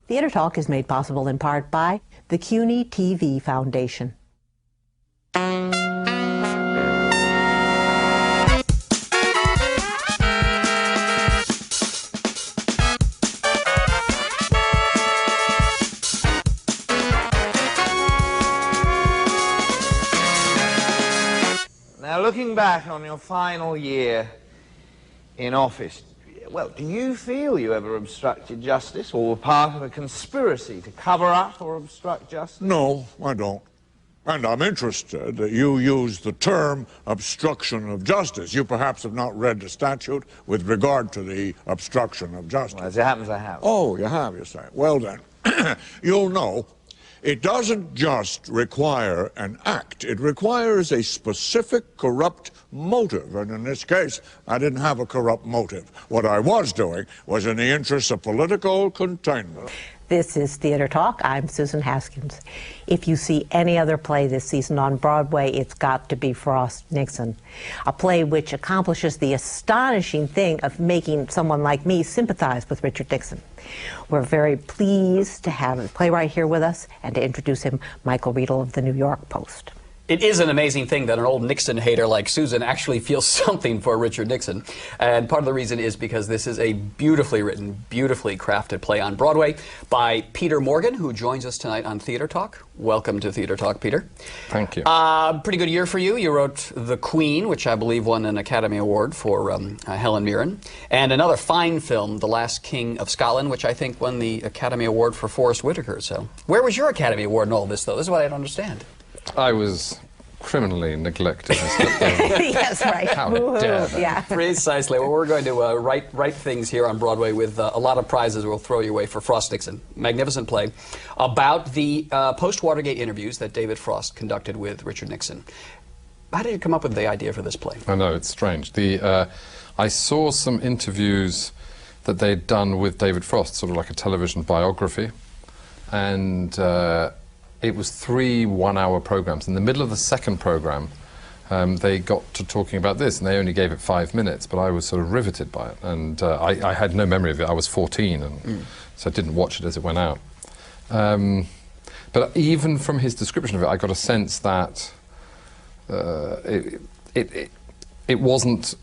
Theater Talk is made possible in part by the CUNY TV Foundation. Now, looking back on your final year in office, well, do you feel you ever obstructed justice or were part of a conspiracy to cover up or obstruct justice? No, I don't. And I'm interested that you use the term obstruction of justice. You perhaps have not read the statute with regard to the obstruction of justice. Well, as it happens, I have. Oh, you have, you say. Well, then, you'll know it doesn't just require an act. It requires a specific corrupt motive. And in this case, I didn't have a corrupt motive. What I was doing was in the interest of political containment. This is Theater Talk. I'm Susan Haskins. If you see any other play this season on Broadway, it's got to be FrostNixon, a play which accomplishes the astonishing thing of making someone like me sympathize with Richard Nixon. We're very pleased to have the playwright here with us and to introduce him, Michael Riedel of the New York Post. It is an amazing thing that an old Nixon hater like Susan actually feels something for Richard Nixon. And part of the reason is because this is a beautifully written, beautifully crafted play on Broadway by Peter Morgan, who joins us tonight on Theater Talk. Welcome to Theater Talk, Peter. Thank you. Pretty good year for you. You wrote The Queen, which I believe won an Academy Award for Helen Mirren. And another fine film, The Last King of Scotland, which I think won the Academy Award for Forest Whitaker. So where was your Academy Award in all this, though? This is what I don't understand. I was criminally neglected. Yes, right. How dare they? Yeah. Precisely. Well, we're going to write things here on Broadway with a lot of prizes we'll throw your way for FrostNixon. Magnificent play about the post-Watergate interviews that David Frost conducted with Richard Nixon. How did you come up with the idea for this play? I know, it's strange. I saw some interviews that they'd done with David Frost, sort of like a television biography, and it was 3 one-hour programs. In the middle of the second program, they got to talking about this, and they only gave it 5 minutes, but I was sort of riveted by it, and I had no memory of it. I was 14, and so I didn't watch it as it went out. But even from his description of it, I got a sense that it wasn't,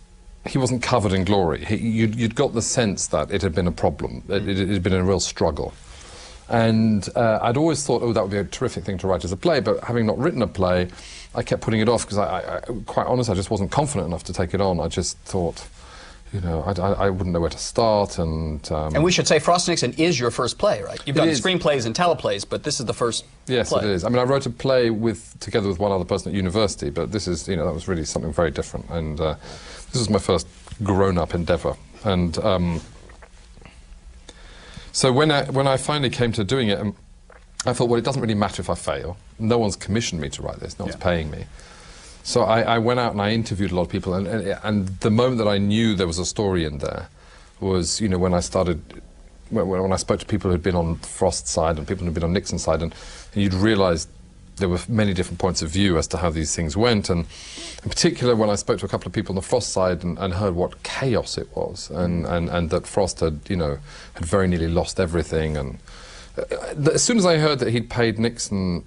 he wasn't covered in glory. You'd got the sense that it had been a problem, it had been a real struggle. And I'd always thought, oh, that would be a terrific thing to write as a play, but having not written a play, I kept putting it off because quite honestly, I just wasn't confident enough to take it on. I just thought, you know, I wouldn't know where to start. And we should say FrostNixon is your first play, right? You've done screenplays and teleplays, but this is the first Yes, play. it is. I mean, I wrote a play together with one other person at university, but this is, you know, that was really something very different. And this was my first grown-up endeavour. And so when I finally came to doing it, I thought, well, it doesn't really matter if I fail. No one's commissioned me to write this. No one's paying me. So I went out and I interviewed a lot of people, and the moment that I knew there was a story in there was, you know, when I started, when I spoke to people who had been on Frost's side and people who had been on Nixon's side, and you'd realise there were many different points of view as to how these things went, and in particular when I spoke to a couple of people on the Frost side and heard what chaos it was, and that Frost had, you know, had very nearly lost everything, and as soon as I heard that he'd paid Nixon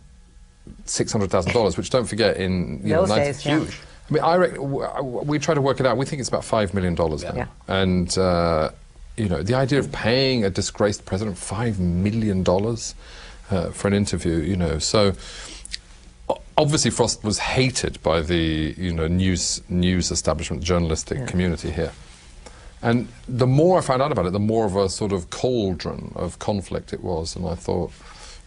$600,000, which, don't forget, in those days, huge. I mean, I reckon, we try to work it out. We think it's about $5 million now. Yeah. And you know, the idea of paying a disgraced president $5 million for an interview, you know, so obviously Frost was hated by the, you know, news establishment, journalistic community here. And the more I found out about it, the more of a sort of cauldron of conflict it was, and I thought,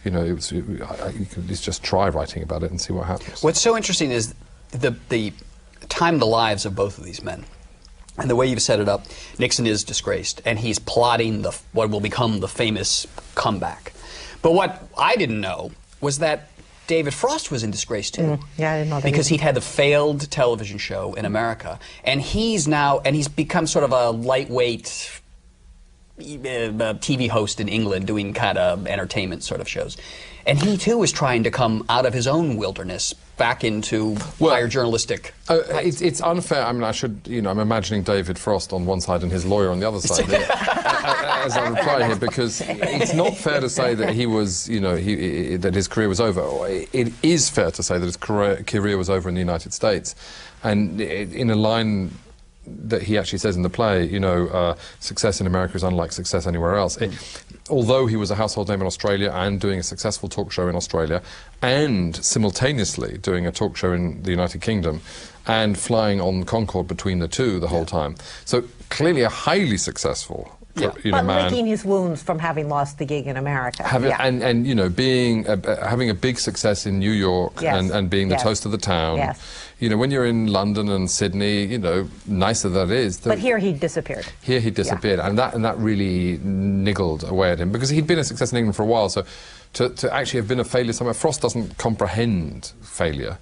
you know, you could at least just try writing about it and see what happens. What's so interesting is the time, the lives of both of these men. And the way you've set it up, Nixon is disgraced, and he's plotting what will become the famous comeback. But what I didn't know was that David Frost was in disgrace too. Yeah, I didn't know that. Because he'd had the failed television show in America, and he's become sort of a lightweight TV host in England doing kind of entertainment sort of shows. And he too was trying to come out of his own wilderness back into higher journalistic. It's unfair. I mean, I should, I'm imagining David Frost on one side and his lawyer on the other side as I reply here, because it's not fair to say that he was, that his career was over. It is fair to say that his career was over in the United States. And in a line that he actually says in the play, success in America is unlike success anywhere else. Although he was a household name in Australia and doing a successful talk show in Australia and simultaneously doing a talk show in the United Kingdom and flying on Concorde between the two the whole time. So clearly a highly successful but man. licking his wounds from having lost the gig in America. And being having a big success in New York and being the toast of the town. Yes. When you're in London and Sydney, nicer that is. But here he disappeared. Here he disappeared, and that really niggled away at him, because he'd been a success in England for a while. So to actually have been a failure somewhere, Frost doesn't comprehend failure,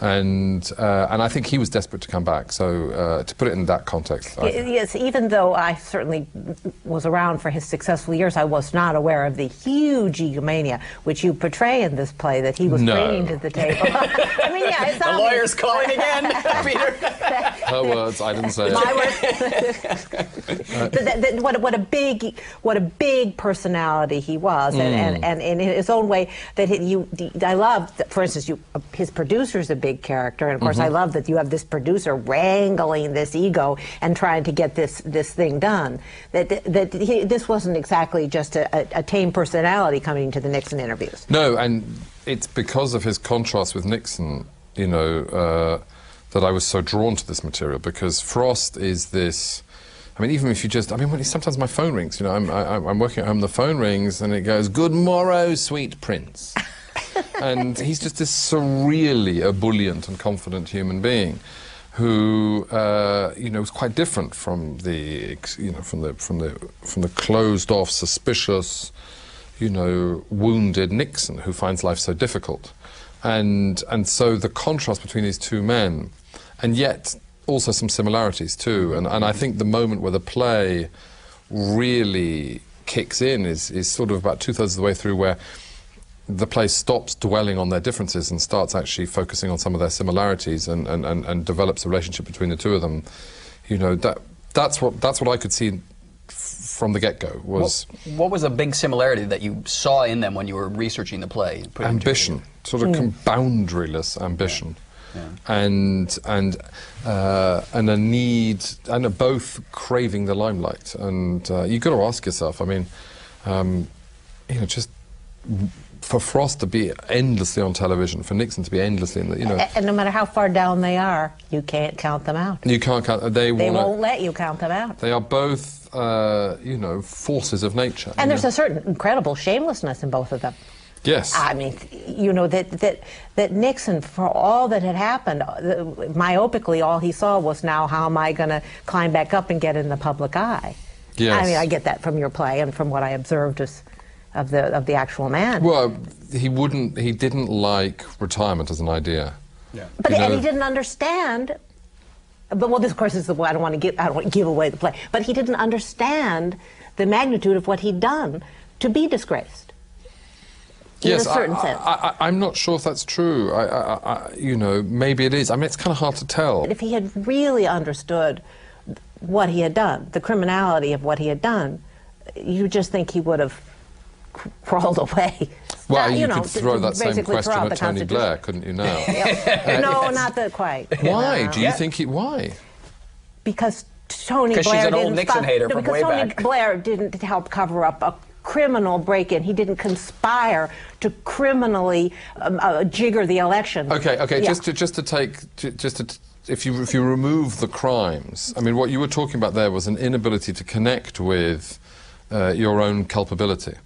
and I think he was desperate to come back. So to put it in that context, yes, even though I certainly was around for his successful years, I was not aware of the huge egomania which you portray in this play that he was bringing to the table. I mean, it's the lawyer's calling again, Peter. Her words, I didn't say it. My words. What a big personality he was, and in his own way that I love. For instance, his producer's a big character, and of course I love that you have this producer wrangling this ego and trying to get this thing done. This wasn't exactly just a tame personality coming to the Nixon interviews. No, and it's because of his contrast with Nixon, that I was so drawn to this material, because Frost is this. I mean, even if you just, sometimes my phone rings, I'm working at home, the phone rings and it goes, "Good morrow, sweet prince." And he's just this surreally ebullient and confident human being who, was quite different from the, from the closed-off, suspicious, wounded Nixon, who finds life so difficult. And so the contrast between these two men, and yet also some similarities too, and I think the moment where the play really kicks in is sort of about 2/3 of the way through, where the play stops dwelling on their differences and starts actually focusing on some of their similarities and develops a relationship between the two of them. That's what I could see from the get-go. What was a big similarity that you saw in them when you were researching the play? Ambition, sort of boundaryless ambition. And a need, and both craving the limelight. And you've got to ask yourself, just for Frost to be endlessly on television, for Nixon to be endlessly in the, And no matter how far down they are, you can't count them out. You can't count. They won't let you count them out. They are both, forces of nature. And there's a certain incredible shamelessness in both of them. Yes. I mean, that Nixon, for all that had happened, myopically, all he saw was, now how am I going to climb back up and get in the public eye? Yes. I mean, I get that from your play and from what I observed of the actual man. Well, he didn't like retirement as an idea. Yeah. But and he didn't understand. But this, of course, is the I don't want to give away the play. But he didn't understand the magnitude of what he'd done to be disgraced. Yes, in a certain sense. I'm not sure if that's true. Maybe it is. I mean, it's kind of hard to tell. If he had really understood what he had done, the criminality of what he had done, you just think he would have crawled away. Well, you could throw that same question at Tony Blair, couldn't you now? No, not that quite. Why? Do you think why? Because Tony Blair she's an old Nixon hater from way back. Tony Blair didn't help cover up a criminal break-in. He didn't conspire to criminally jigger the election. Okay. Yeah. If you remove the crimes, I mean, what you were talking about there was an inability to connect with your own culpability,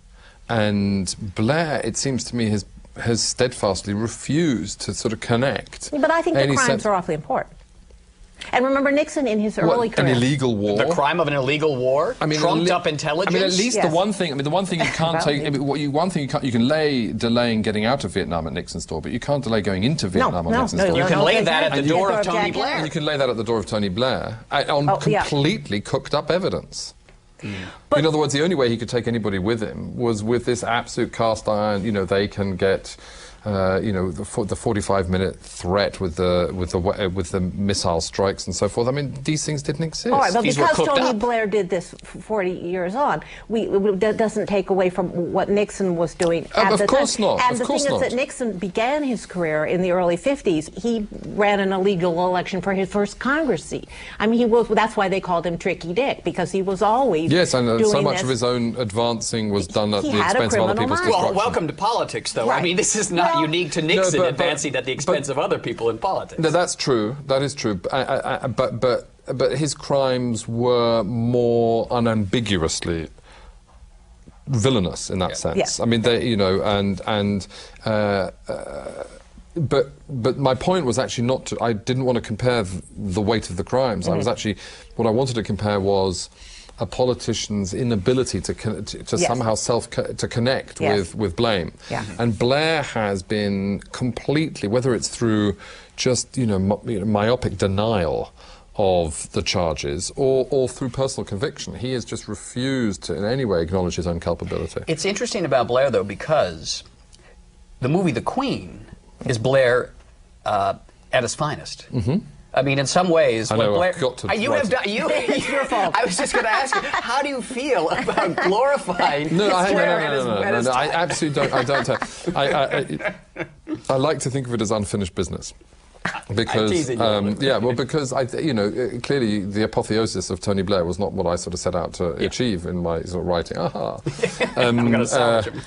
and Blair, it seems to me, has steadfastly refused to sort of connect. But I think the crimes are awfully important. And remember, Nixon in his early career, an illegal war, the crime of an illegal war, trumped up intelligence. I mean, at least the one thing. I mean, the one thing you can't take. You can delaying getting out of Vietnam at Nixon's door, but you can't delay going into Vietnam on Nixon's door. You can lay that at the door of Tony Blair. And you can lay that at the door of Tony Blair on completely cooked up evidence. In other words, the only way he could take anybody with him was with this absolute cast iron. You know, they can get, you know, the 45-minute threat with the missile strikes and so forth. I mean, these things didn't exist. All right, but These were because cooked Tony up. Blair did this 40 years on, that doesn't take away from what Nixon was doing at the time. Of course not. And Of the course thing is not. that Nixon began his career in the early 50s. He ran an illegal election for his first Congress seat. I mean, that's why they called him Tricky Dick, because he was always Yes, and doing so much this. of his own advancing was done at He the had a expense of other criminal people's mind. destruction. Well, welcome to politics, though. I Right. mean, this is not Well, unique to Nixon but- advancing at the expense of other people in politics. No, that's true. That is true. But his crimes were more unambiguously villainous in that sense. Yes. I mean, they, you know, but my point was actually not to. I didn't want to compare the weight of the crimes. I was actually, what I wanted to compare was a politician's inability to Yes. somehow to connect Yes. with blame. Yeah. And Blair has been completely, whether it's through just myopic denial of the charges or through personal conviction, he has just refused to in any way acknowledge his own culpability. It's interesting about Blair, though, because the movie The Queen is Blair at his finest. Mm-hmm. I mean, in some ways, I when know, Blair, I've got to you write have done. It's your fault. I was just going to ask you, how do you feel about glorifying No, Blair at his I time? absolutely don't. I like to think of it as unfinished business. Because, teasing you. yeah, well, because, clearly the apotheosis of Tony Blair was not what I sort of set out to achieve in my sort of writing. Aha. I'm going to salvage him.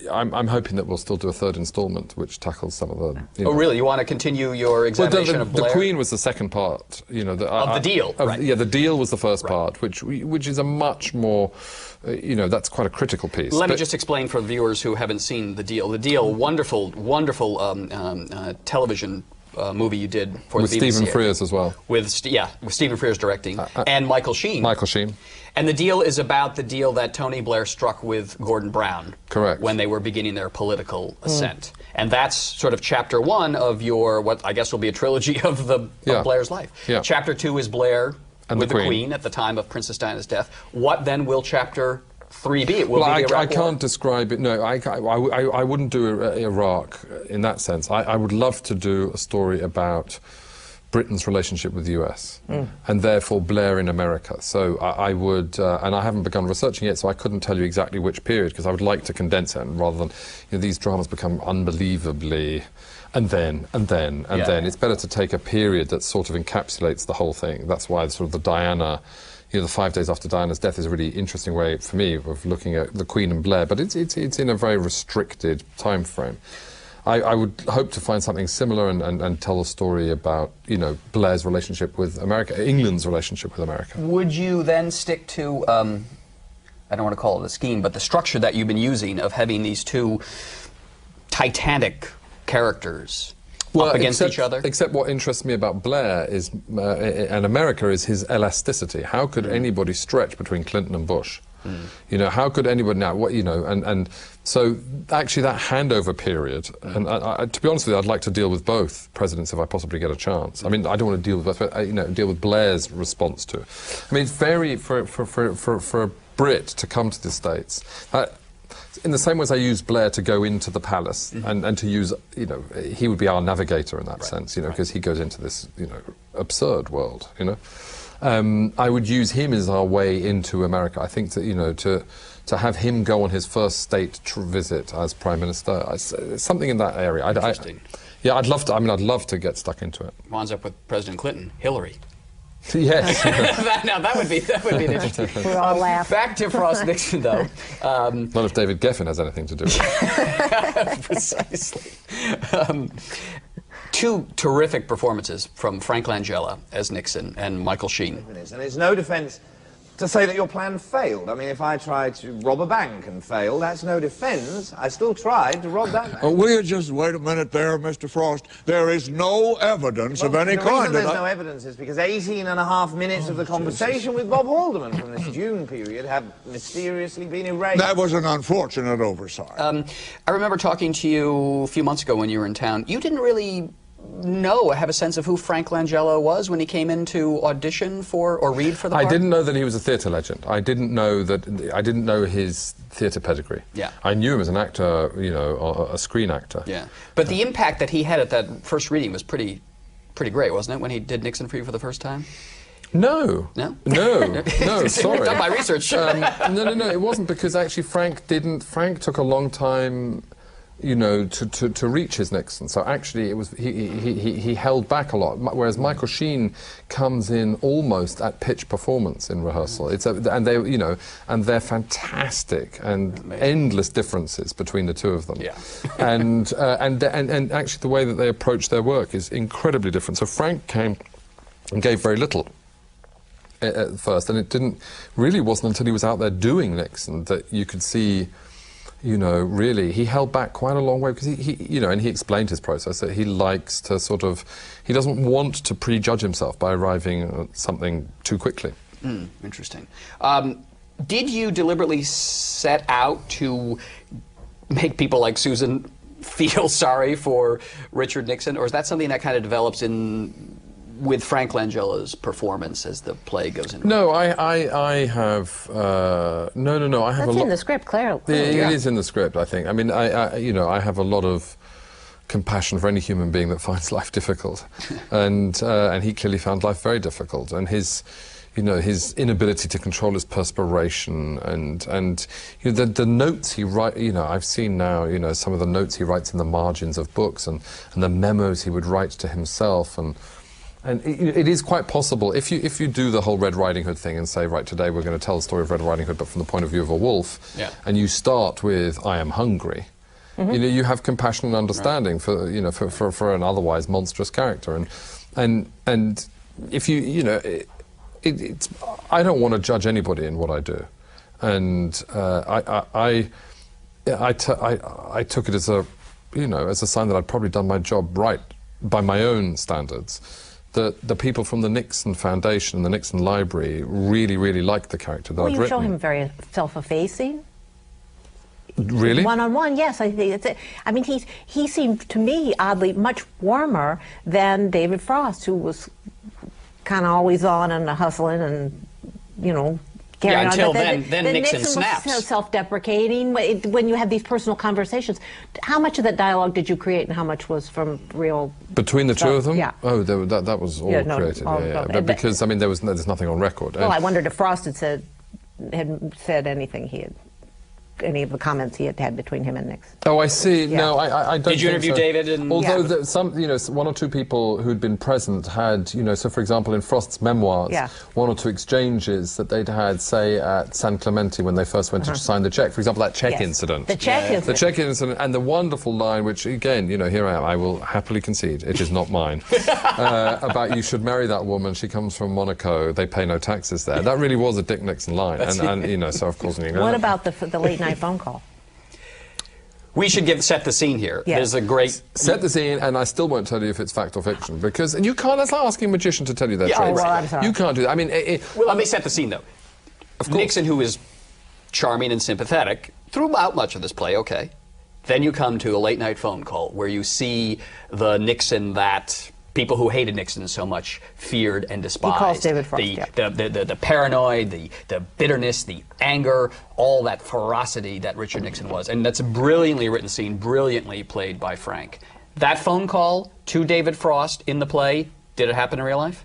I'm hoping that we'll still do a third instalment, which tackles some of the... Oh, really? You want to continue your examination the of Blair? Queen was the second part, you know. Of The Deal, right. Yeah, The Deal was the first part, which is a much more, that's quite a critical piece. Let me just explain for viewers who haven't seen The Deal. The Deal, wonderful television movie you did for with the BBC. Stephen Frears as well. With Stephen Frears directing, and Michael Sheen. Michael Sheen. And The Deal is about the deal that Tony Blair struck with Gordon Brown. Correct. When they were beginning their political ascent. And that's sort of chapter one of your, what I guess will be a trilogy of Blair's life. Yeah. Chapter two is Blair and with the the Queen. Queen at the time of Princess Diana's death. What then will chapter 3 be? It will Well, be the I Iraq War? can't describe it. No, I wouldn't do Iraq in that sense. I would love to do a story about Britain's relationship with the US, and therefore Blair in America. So I would, and I haven't begun researching yet, so I couldn't tell you exactly which period, because I would like to condense it, and rather than these dramas become unbelievably, and then. It's better to take a period that sort of encapsulates the whole thing. That's why sort of the Diana. The 5 days after Diana's death is a really interesting way for me of looking at the Queen and Blair, but it's in a very restricted time frame. I would hope to find something similar and tell a story about Blair's relationship with America, England's relationship with America. Would you then stick to, I don't want to call it a scheme, but the structure that you've been using of having these two titanic characters up against each other? Except what interests me about Blair is, and America, is his elasticity. How could anybody stretch between Clinton and Bush? How could anybody now? And so actually that handover period. And to be honest with you, I'd like to deal with both presidents if I possibly get a chance. I mean, I don't want to deal with both, but deal with Blair's response to it. I mean, it's very for a Brit to come to the States. In the same way as I use Blair to go into the palace and to use, he would be our navigator in that sense, because he goes into this, absurd world, I would use him as our way into America. I think that, to have him go on his first state visit as Prime Minister, something in that area. Interesting. I'd love to. I mean, I'd love to get stuck into it. Winds up with President Clinton, Hillary. Yes. Now that would be an interesting. We all laugh. Back to FrostNixon, though. Not if David Geffen has anything to do with it. Precisely. Two terrific performances from Frank Langella as Nixon and Michael Sheen. And it's no defence to say that your plan failed. I mean, if I tried to rob a bank and failed, that's no defence. I still tried to rob that bank. Oh, will you just wait a minute there, Mr. Frost? There is no evidence of any The kind. reason there's no evidence is because 18.5 minutes of the conversation with Bob Haldeman from this June period have mysteriously been erased. That was an unfortunate oversight. I remember talking to you a few months ago when you were in town. You didn't really have a sense of who Frank Langella was when he came in to audition for or read for the part? I didn't know that he was a theatre legend. I didn't know his theatre pedigree. Yeah. I knew him as an actor, you know, a screen actor. Yeah. But the impact that he had at that first reading was pretty great, wasn't it, when he did Nixon for you for the first time? No. No? No. No, sorry. I've done my research. No, it wasn't, because actually Frank took a long time, you know, to reach his Nixon. So actually it was, he held back a lot, whereas Michael Sheen comes in almost at pitch performance in rehearsal. And they're fantastic, and amazing. Endless differences between the two of them. Yeah. and actually the way that they approach their work is incredibly different. So Frank came and gave very little at first, and it wasn't until he was out there doing Nixon that you could see, you know, really, he held back quite a long way, because and he explained his process, that he likes to he doesn't want to prejudge himself by arriving at something too quickly. Interesting. Did you deliberately set out to make people like Susan feel sorry for Richard Nixon, or is that something that kind of develops with Frank Langella's performance as the play goes into? No, I have no. I have That's a lot. in the script, clearly. It is in the script, I think. I mean, I have a lot of compassion for any human being that finds life difficult, and he clearly found life very difficult, and his inability to control his perspiration, and the notes he writes. I've seen now, some of the notes he writes in the margins of books, and the memos he would write to himself, and it is quite possible, if you do the whole Red Riding Hood thing and say, right, today we're going to tell the story of Red Riding Hood, but from the point of view of a wolf, and you start with, I am hungry, you have compassion and understanding for an otherwise monstrous character, and if I don't want to judge anybody in what I do, and I took it as a sign that I'd probably done my job right by my own standards. The people from the Nixon Foundation, the Nixon Library, really, really liked the character that I'd written. You show him very self-effacing. Really? One-on-one, yes. I think it's it. I mean, he seemed to me oddly much warmer than David Frost, who was kind of always on and hustling and carrying on. Until then Nixon snaps. Was self-deprecating. When you had these personal conversations, how much of that dialogue did you create, and how much was from real? Between the two of them? Yeah. Oh, that was all created. But because there's nothing on record. Well, I wondered if Frost had said anything any of the comments he had between him and Nixon. Oh, I see. Yeah. No, I don't. Did you interview David? Although some, one or two people who'd been present had, so for example, in Frost's memoirs, one or two exchanges that they'd had, say, at San Clemente when they first went to sign the check. For example, that check incident. The check incident. The check incident, and the wonderful line, which again, here I am. I will happily concede it is not mine. About you should marry that woman. She comes from Monaco. They pay no taxes there. That really was a Dick Nixon line, and so of course. What about the late night phone call? We should set the scene here. Yes. There's a great... Set the scene, and I still won't tell you if it's fact or fiction, because you can't, that's like asking a magician to tell you their tricks. Oh, well, I'm sorry. You can't do that. I mean... Well, let me set the scene, though. Nixon, who is charming and sympathetic, throughout much of this play, okay. Then you come to a late-night phone call, where you see the Nixon that people who hated Nixon so much feared and despised. He calls David Frost, the paranoid, the bitterness, the anger, all that ferocity that Richard Nixon was. And that's a brilliantly written scene, brilliantly played by Frank. That phone call to David Frost in the play, did it happen in real life?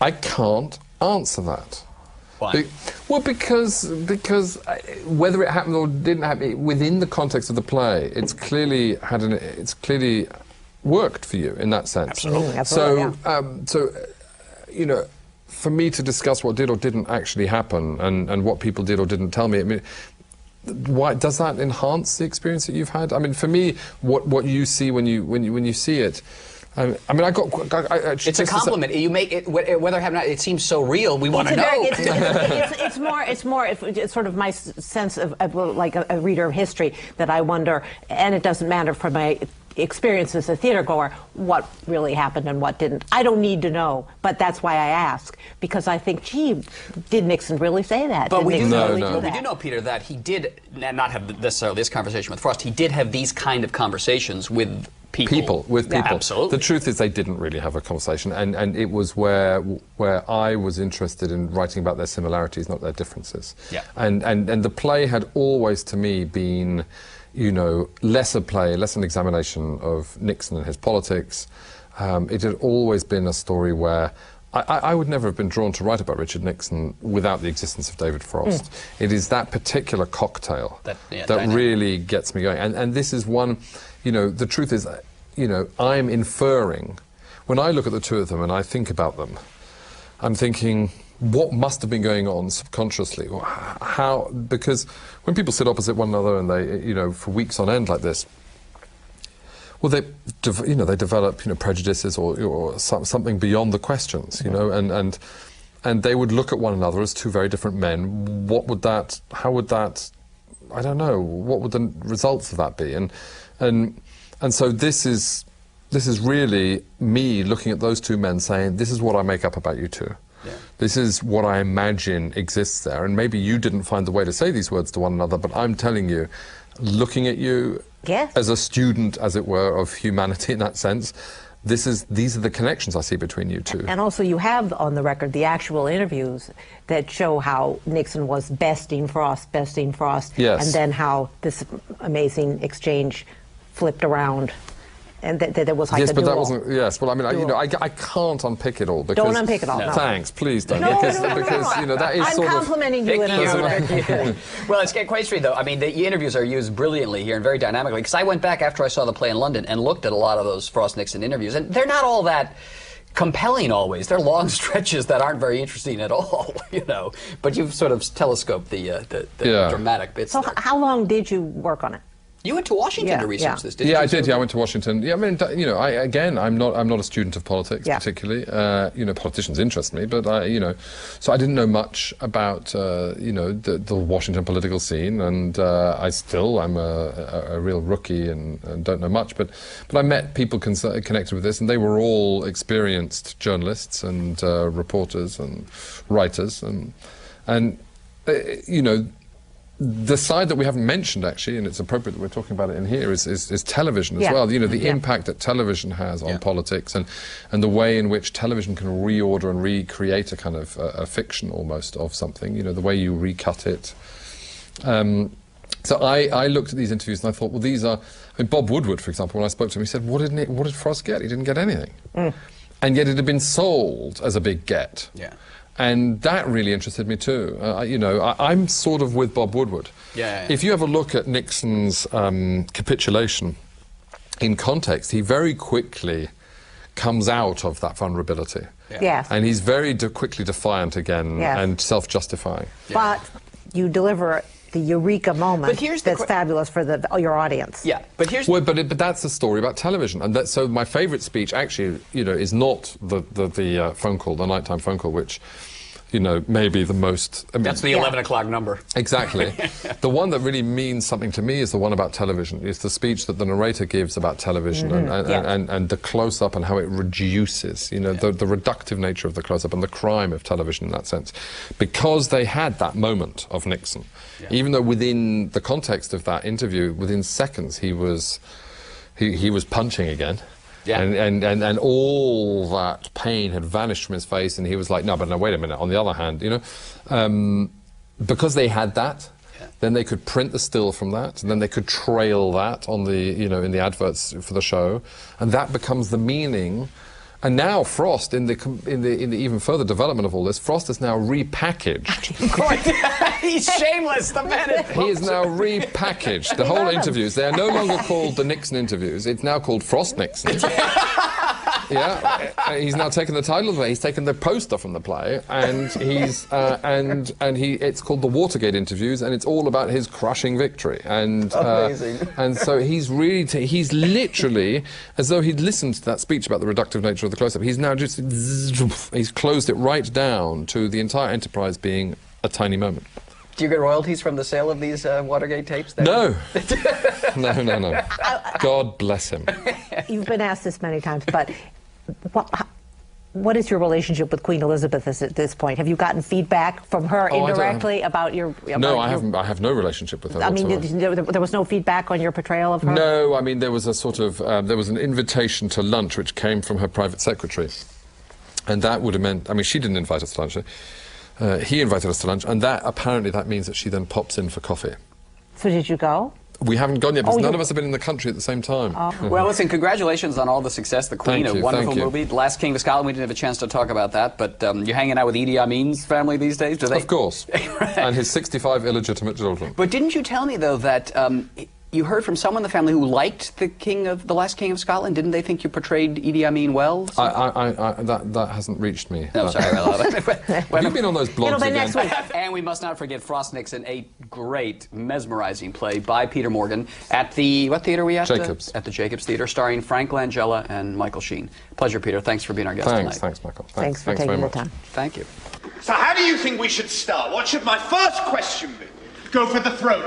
I can't answer that. Why? Well, because whether it happened or didn't happen, within the context of the play, it's clearly worked for you in that sense. Absolutely. For me to discuss what did or didn't actually happen, and what people did or didn't tell me, I mean, why does that enhance the experience that you've had? I mean, for me, what you see when you see it. I mean, it's a compliment. You make it, whether it happened or not, it seems so real. We want to know. It's sort of my sense of like a reader of history that I wonder, and it doesn't matter from my experience as a theater goer, what really happened and what didn't. I don't need to know, but that's why I ask, because I think, gee, did Nixon really say that? But we do do know, Peter, that he did not have necessarily this conversation with Frost. He did have these kind of conversations with people. With people. Absolutely. The truth is they didn't really have a conversation, and it was where I was interested in writing about their similarities, not their differences. Yeah. And the play had always, to me, been, you know, less a play, less an examination of Nixon and his politics. It had always been a story where I would never have been drawn to write about Richard Nixon without the existence of David Frost. It is that particular cocktail that really gets me going. And this is one, you know, the truth is, you know, I'm inferring, when I look at the two of them and I think about them, I'm thinking, what must have been going on subconsciously? How, because when people sit opposite one another and they, you know, for weeks on end like this, well, they develop, you know, prejudices or something beyond the questions, you know, and they would look at one another as two very different men. How would that, I don't know, what would the results of that be? And so this is really me looking at those two men saying, this is what I make up about you two. Yeah. This is what I imagine exists there. And maybe you didn't find the way to say these words to one another, but I'm telling you, looking at you as a student, as it were, of humanity in that sense, these are the connections I see between you two. And also you have on the record the actual interviews that show how Nixon was besting Frost, yes. And then how this amazing exchange flipped around. And that there was like yes, a but duel. That wasn't. Yes, well, I mean, you know, I can't unpick it all because. Don't unpick it all. No. Thanks, please don't. No, because no. You know that is I'm sort of. I'm complimenting you. Well, it's quite strange though. I mean, the interviews are used brilliantly here and very dynamically. Because I went back after I saw the play in London and looked at a lot of those FrostNixon interviews, and they're not all that compelling always. They're long stretches that aren't very interesting at all, you know. But you've sort of telescoped the dramatic bits. So there. How long did you work on it? You went to Washington to research this, didn't you? Yeah, I did. Yeah, I went to Washington. Yeah, I mean, you know, I'm not a student of politics particularly. You know, politicians interest me, but you know, so I didn't know much about you know, the Washington political scene, and I'm a real rookie and don't know much. But I met people connected with this, and they were all experienced journalists and reporters and writers, and you know. The side that we haven't mentioned, actually, and it's appropriate that we're talking about it in here, is television as well. You know, the impact that television has on politics and the way in which television can reorder and recreate a kind of a fiction almost of something, you know, the way you recut it. So I looked at these interviews and I thought, well, these are... I mean, Bob Woodward, for example, when I spoke to him, he said, what did Frost get? He didn't get anything. And yet it had been sold as a big get. Yeah. And that really interested me too. You know, I'm sort of with Bob Woodward. Yeah. If you have a look at Nixon's capitulation in context, he very quickly comes out of that vulnerability. Yes. And he's very quickly defiant again and self-justifying. But you deliver the eureka moment that's fabulous for your audience. Yeah, but here's... Well, but that's a story about television. And so my favourite speech, actually, you know, is not the phone call, the nighttime phone call, which, you know, maybe the most... I mean, that's the 11 o'clock number. Exactly. The one that really means something to me is the one about television. It's the speech that the narrator gives about television and the close-up and how it reduces, you know, the reductive nature of the close-up and the crime of television in that sense. Because they had that moment of Nixon, even though within the context of that interview, within seconds, he was punching again. Yeah. And all that pain had vanished from his face, and he was like, no, wait a minute. On the other hand, you know, because they had that, then they could print the still from that, and then they could trail that on the, you know, in the adverts for the show, and that becomes the meaning. And now Frost, in the even further development of all this, Frost is now repackaged. He's shameless, the man. He is now repackaged. The whole interviews, they are no longer called the Nixon interviews. It's now called FrostNixon. Yeah, he's now taken the title of the play. He's taken the poster from the play, and he's it's called the Watergate interviews, and it's all about his crushing victory. And amazing. And so he's really he's literally, as though he'd listened to that speech about the reductive nature of the close-up. He's now just he's closed it right down to the entire enterprise being a tiny moment. Do you get royalties from the sale of these Watergate tapes? No. No. God bless him. You've been asked this many times, but What is your relationship with Queen Elizabeth at this point? Have you gotten feedback from her indirectly about your... No, I haven't. I have no relationship with her whatsoever. There was no feedback on your portrayal of her? No, I mean, there was a sort of... there was an invitation to lunch which came from her private secretary. And that would have meant... I mean, she didn't invite us to lunch. He invited us to lunch, and apparently that means that she then pops in for coffee. So did you go? We haven't gone yet, because none of us have been in the country at the same time. Well, listen, congratulations on all the success. The Queen, a wonderful movie. The Last King of Scotland, we didn't have a chance to talk about that, but you're hanging out with Idi Amin's family these days, do they? Of course. Right. And his 65 illegitimate children. But didn't you tell me, though, that you heard from someone in the family who liked the Last King of Scotland? Didn't they think you portrayed Idi Amin well? That hasn't reached me. No, sorry. Have you been on those blogs again? Next week. And we must not forget FrostNixon, a great, mesmerizing play by Peter Morgan at the, what theater are we at? Jacobs. At the Jacobs Theater, starring Frank Langella and Michael Sheen. Pleasure, Peter. Thanks for being our guest tonight. Thanks, Michael. Thanks for taking the time. Thank you. So how do you think we should start? What should my first question be? Go for the throat.